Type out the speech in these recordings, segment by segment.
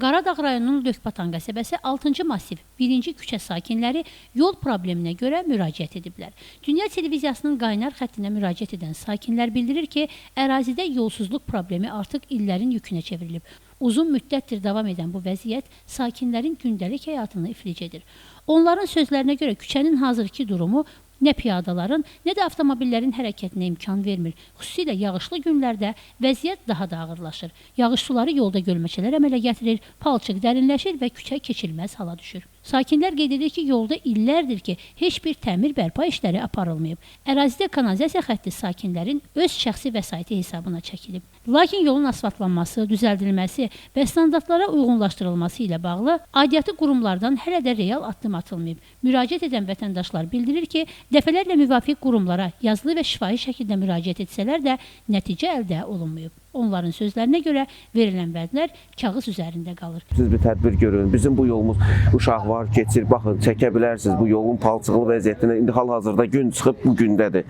Qaradağ rayonunun Lökbatan qəsəbəsi 6-cı massiv 1-ci küçə sakinləri yol probleminə görə müraciət ediblər. Dünya televiziyasının qaynar xəttinə müraciət edən sakinlər bildirir ki, ərazidə yolsuzluq problemi artıq illərin yükünə çevrilib. Uzun müddətdir davam edən bu vəziyyət sakinlərin gündəlik həyatını iflic edir. Onların sözlərinə görə küçənin hazırki durumu nə piyadaların, nə də avtomobillərin hərəkətinə imkan vermir. Xüsusilə yağışlı günlərdə vəziyyət daha da ağırlaşır. Yağış suları yolda gölməçələr əmələ gətirir, palçıq dərinləşir və küçə keçilməz hala düşür. Sakinlər qeyd edir ki, yolda illərdir ki, heç bir təmir bərpa işləri aparılmayıb. Ərazidə kanalizasiya xətti sakinlərin öz şəxsi vəsaiti hesabına çəkilib. Lakin yolun asfaltlanması, düzəldilməsi və standartlara uyğunlaşdırılması ilə bağlı aidiyyatı qurumlardan hələ də real addım atılmayıb. Müraciət edən vətəndaşlar bildirir ki, dəfələrlə müvafiq qurumlara yazılı və şifahi şəkildə müraciət etsələr də nəticə əldə olunmayıb. Onların sözlərinə görə verilən vədlər kağız üzərində qalır. Siz bir tədbir görün. Bizim bu yolumuz uşaq var, keçir. Baxın, çəkə bilərsiniz bu yolun palçıqlı vəziyyətini. İndi hal-hazırda gün çıxıb bu gündədir.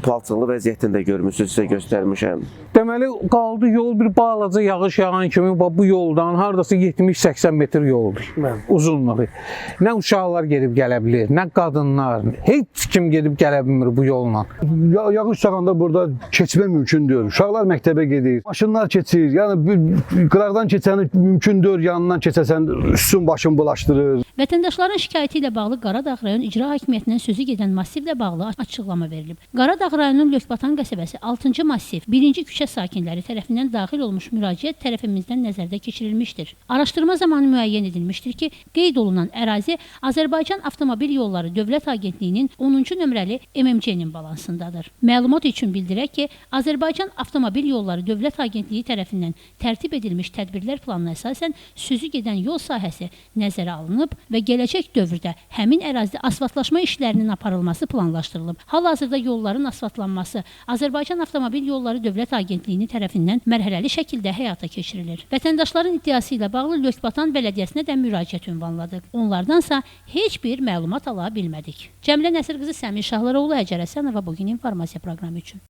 Palçıqlı vəziyyətini də görmüsünüz, sizə göstərmişəm. Deməli, qaldı yol bir balaca yağış yağan kimi bu yoldan hardasa 70-80 metr yoldur uzunluğu. Nə uşaqlar gedib gələ bilir, nə qadınlar, heç kim gedib gələ bilmir bu yolla. Yağış yağanda burada keçmək mümkündür. Uşaqlar məktəbə gedir, maşınlar keçir. Yəni qıraqdan keçəni mümkündür, yanından keçəsən üstün başın bulaşdırır. Vətəndaşların şikayəti ilə bağlı Qaradağ rayon İcra Hakimiyyətindən sözü gedən massivlə bağlı açıqlama verilib. Qaradağ rayonunun Lökbatan qəsəbəsi 6-cı massiv 1-ci küçə sakinləri tərəfindən daxil olmuş müraciət tərəfimizdən nəzərdə keçirilmişdir. Araşdırma zamanı müəyyən edilmişdir ki, qeyd olunan ərazi Azərbaycan Avtomobil Yolları Dövlət Agentliyinin 10-cu nömrəli MMC-nin balansındadır. Məlumat üçün bildirək ki, Azərbaycan Avtomobil Yolları Dövlət Agentliyi tərəfindən tərtib edilmiş tədbirlər planına əsasən sözü gedən yol sahəsi nəzərə alınıb və gələcək dövrdə həmin ərazidə asfaltlaşma işlərinin aparılması planlaşdırılıb. Hal-hazırda yolların asfaltlanması Azərbaycan Avtomobil Yolları Dövlət Agentliyinin tərəfindən mərhələli şəkildə həyata keçirilir. Vətəndaşların iddiası ilə bağlı Lökbatan Bələdiyyəsinə də müraciət ünvanladıq. Onlardansa heç bir məlumat ala bilmədik. Cəmilə Nəsir qızı Səmir Şahlıroğlu, Həcər Həsənova, bugün informasiya proqramı üçün.